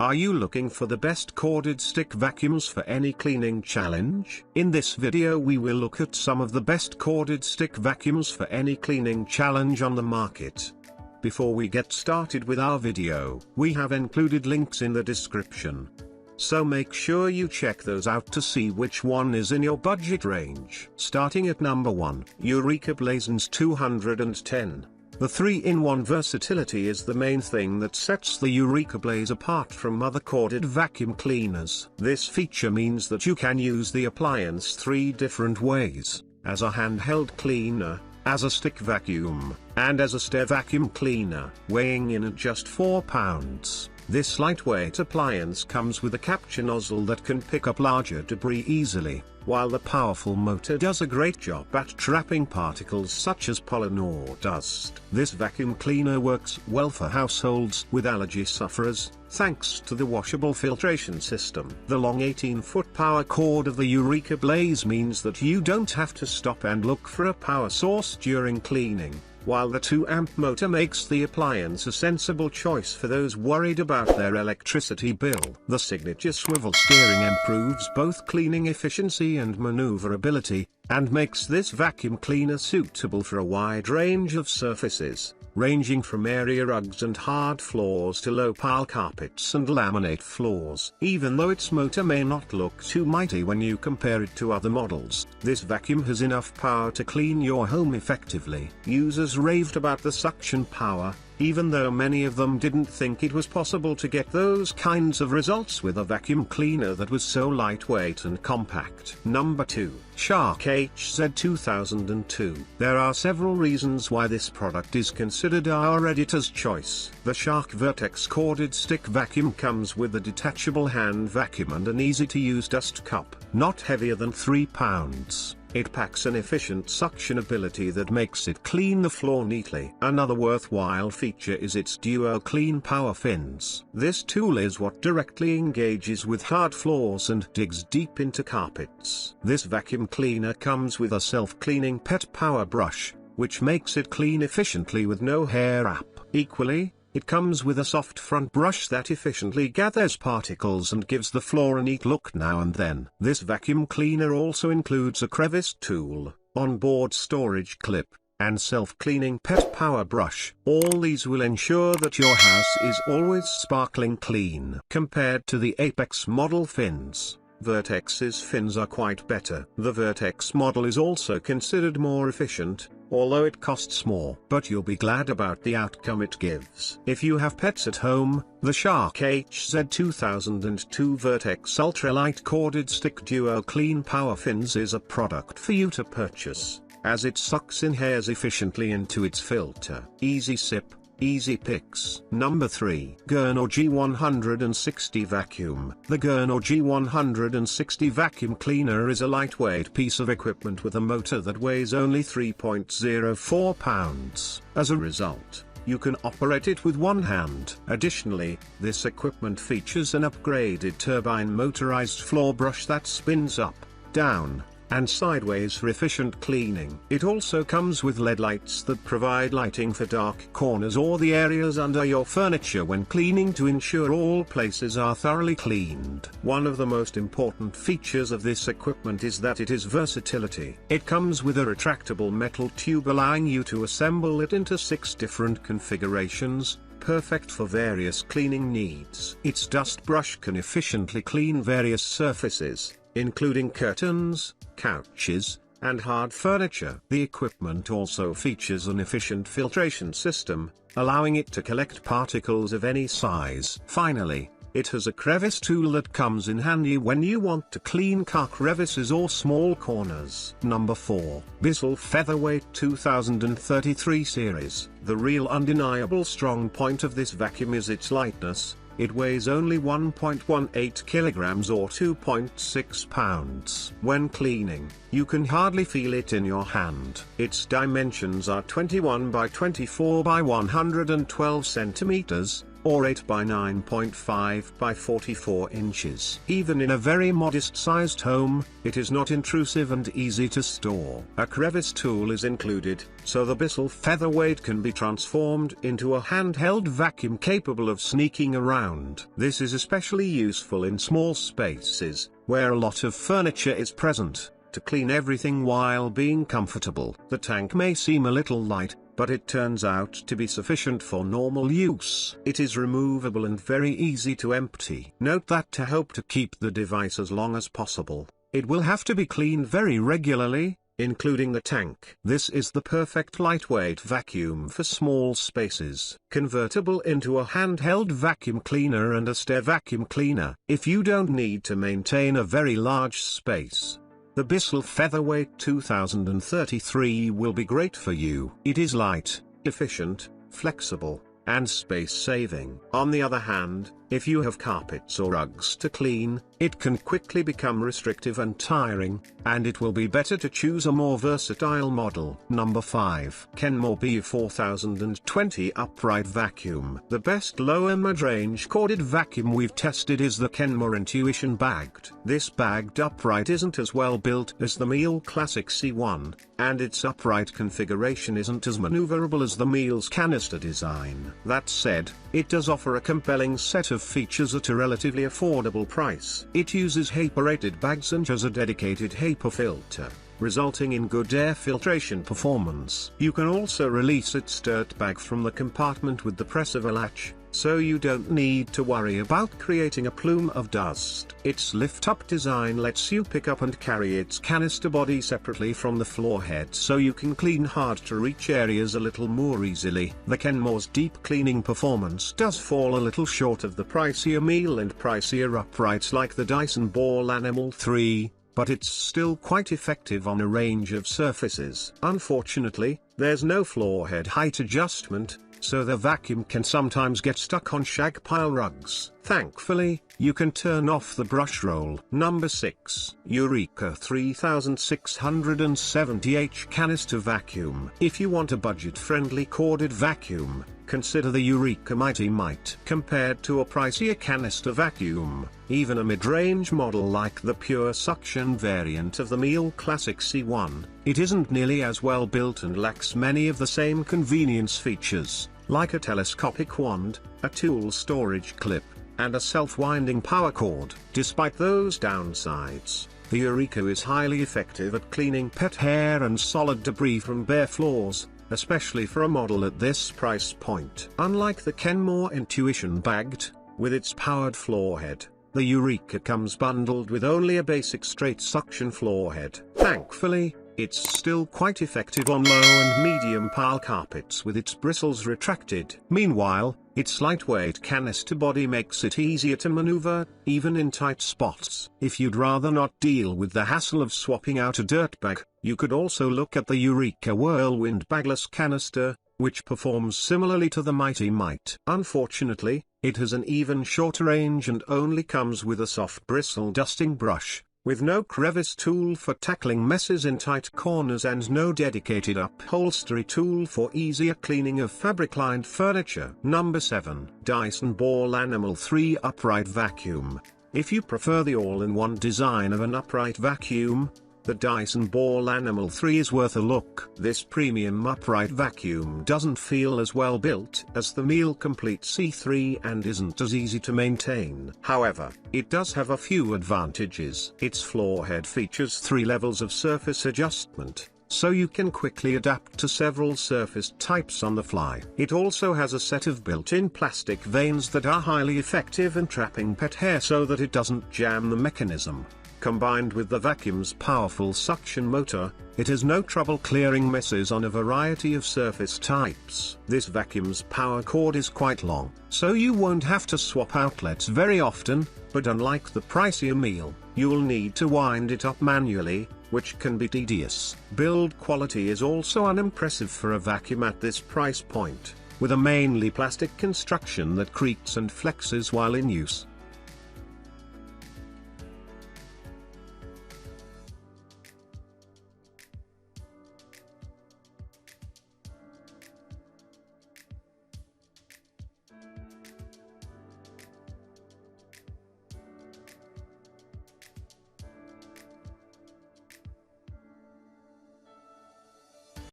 Are you looking for the best corded stick vacuums for any cleaning challenge? In this video we will look at some of the best corded stick vacuums for any cleaning challenge on the market. Before we get started with our video, we have included links in the description. So make sure you check those out to see which one is in your budget range. Starting at number 1, Eureka Blazon's 210. The 3-in-1 versatility is the main thing that sets the Eureka Blaze apart from other corded vacuum cleaners. This feature means that you can use the appliance 3 different ways: as a handheld cleaner, as a stick vacuum, and as a stair vacuum cleaner. Weighing in at just 4 pounds, this lightweight appliance comes with a capture nozzle that can pick up larger debris easily, while the powerful motor does a great job at trapping particles such as pollen or dust. This vacuum cleaner works well for households with allergy sufferers, thanks to the washable filtration system. The long 18-foot power cord of the Eureka Blaze means that you don't have to stop and look for a power source during cleaning, while the 2-amp motor makes the appliance a sensible choice for those worried about their electricity bill. The signature swivel steering improves both cleaning efficiency and maneuverability, and makes this vacuum cleaner suitable for a wide range of surfaces, ranging from area rugs and hard floors to low-pile carpets and laminate floors. Even though its motor may not look too mighty when you compare it to other models, this vacuum has enough power to clean your home effectively. Users raved about the suction power, even though many of them didn't think it was possible to get those kinds of results with a vacuum cleaner that was so lightweight and compact. Number 2, Shark HZ 2002. There are several reasons why this product is considered our editor's choice. The Shark Vertex corded stick vacuum comes with a detachable hand vacuum and an easy-to-use dust cup. Not heavier than 3 pounds. It packs an efficient suction ability that makes it clean the floor neatly. Another worthwhile feature is its duo clean power fins. This tool is what directly engages with hard floors and digs deep into carpets. This vacuum cleaner comes with a self-cleaning pet power brush, which makes it clean efficiently with no hair wrap. Equally, it comes with a soft front brush that efficiently gathers particles and gives the floor a neat look now and then. This vacuum cleaner also includes a crevice tool, onboard storage clip, and self-cleaning pet power brush. All these will ensure that your house is always sparkling clean. Compared to the Apex model fins, Vertex's fins are quite better. The Vertex model is also considered more efficient, although it costs more. But you'll be glad about the outcome it gives. If you have pets at home, the Shark HZ 2002 Vertex Ultralight Corded Stick Duo Clean Power Fins is a product for you to purchase, as it sucks in hairs efficiently into its filter. Easy sip, easy picks. Number 3, Girnoor G160 Vacuum. The Girnoor G160 Vacuum Cleaner is a lightweight piece of equipment with a motor that weighs only 3.04 pounds. As a result, you can operate it with one hand. Additionally, this equipment features an upgraded turbine motorized floor brush that spins up, down, and sideways for efficient cleaning. It also comes with LED lights that provide lighting for dark corners or the areas under your furniture when cleaning to ensure all places are thoroughly cleaned. One of the most important features of this equipment is that it is versatility. It comes with a retractable metal tube allowing you to assemble it into 6 different configurations, perfect for various cleaning needs. Its dust brush can efficiently clean various surfaces, including curtains, couches, and hard furniture. The equipment also features an efficient filtration system, allowing it to collect particles of any size. Finally, it has a crevice tool that comes in handy when you want to clean car crevices or small corners. Number 4, Bissel Featherweight 2033 series. The real undeniable strong point of this vacuum is its lightness. It weighs only 1.18 kilograms or 2.6 pounds. When cleaning, you can hardly feel it in your hand. Its dimensions are 21 by 24 by 112 centimeters, or 8 by 9.5 by 44 inches. Even in a very modest-sized home, it is not intrusive and easy to store. A crevice tool is included, so the Bissel Featherweight can be transformed into a handheld vacuum capable of sneaking around. This is especially useful in small spaces, where a lot of furniture is present, to clean everything while being comfortable. The tank may seem a little light, but it turns out to be sufficient for normal use. It is removable and very easy to empty. Note that to help to keep the device as long as possible, it will have to be cleaned very regularly, including the tank. This is the perfect lightweight vacuum for small spaces. Convertible into a handheld vacuum cleaner and a stair vacuum cleaner. If you don't need to maintain a very large space, the Bissel Featherweight 2033 will be great for you. It is light, efficient, flexible, and space-saving. On the other hand, if you have carpets or rugs to clean, it can quickly become restrictive and tiring, and it will be better to choose a more versatile model. Number 5. Kenmore B4020 Upright Vacuum. The best lower mid-range corded vacuum we've tested is the Kenmore Intuition Bagged. This bagged upright isn't as well built as the Miele Classic C1, and its upright configuration isn't as maneuverable as the Miele's canister design. That said, it does offer a compelling set of features at a relatively affordable price. It uses HEPA-rated bags and has a dedicated HEPA filter, resulting in good air filtration performance. You can also release its dirt bag from the compartment with the press of a latch, so you don't need to worry about creating a plume of dust. Its lift-up design lets you pick up and carry its canister body separately from the floor head, so you can clean hard-to-reach areas a little more easily. The Kenmore's deep cleaning performance does fall a little short of the pricier Miele and pricier uprights like the Dyson Ball Animal 3, but it's still quite effective on a range of surfaces. Unfortunately, there's no floor head height adjustment, so the vacuum can sometimes get stuck on shag pile rugs. Thankfully, you can turn off the brush roll. Number 6. Eureka 3670H Canister Vacuum. If you want a budget-friendly corded vacuum, consider the Eureka Mighty Mite. Compared to a pricier canister vacuum, even a mid-range model like the pure suction variant of the Miele Classic C1, it isn't nearly as well built and lacks many of the same convenience features, like a telescopic wand, a tool storage clip, and a self-winding power cord. Despite those downsides, the Eureka is highly effective at cleaning pet hair and solid debris from bare floors, especially for a model at this price point. Unlike the Kenmore Intuition Bagged, with its powered floor head, the Eureka comes bundled with only a basic straight suction floor head. Thankfully, it's still quite effective on low and medium pile carpets with its bristles retracted. Meanwhile, its lightweight canister body makes it easier to maneuver, even in tight spots. If you'd rather not deal with the hassle of swapping out a dirt bag, you could also look at the Eureka Whirlwind Bagless Canister, which performs similarly to the Mighty Mite. Unfortunately, it has an even shorter range and only comes with a soft bristle dusting brush, with no crevice tool for tackling messes in tight corners and no dedicated upholstery tool for easier cleaning of fabric-lined furniture. Number 7. Dyson Ball Animal 3 Upright Vacuum. If you prefer the all-in-one design of an upright vacuum, the Dyson Ball Animal 3 is worth a look. This premium upright vacuum doesn't feel as well built as the Miele Complete C3 and isn't as easy to maintain. However, it does have a few advantages. Its floor head features 3 levels of surface adjustment, so you can quickly adapt to several surface types on the fly. It also has a set of built-in plastic vanes that are highly effective in trapping pet hair so that it doesn't jam the mechanism. Combined with the vacuum's powerful suction motor, it has no trouble clearing messes on a variety of surface types. This vacuum's power cord is quite long, so you won't have to swap outlets very often, but unlike the pricier Miele, you'll need to wind it up manually, which can be tedious. Build quality is also unimpressive for a vacuum at this price point, with a mainly plastic construction that creaks and flexes while in use.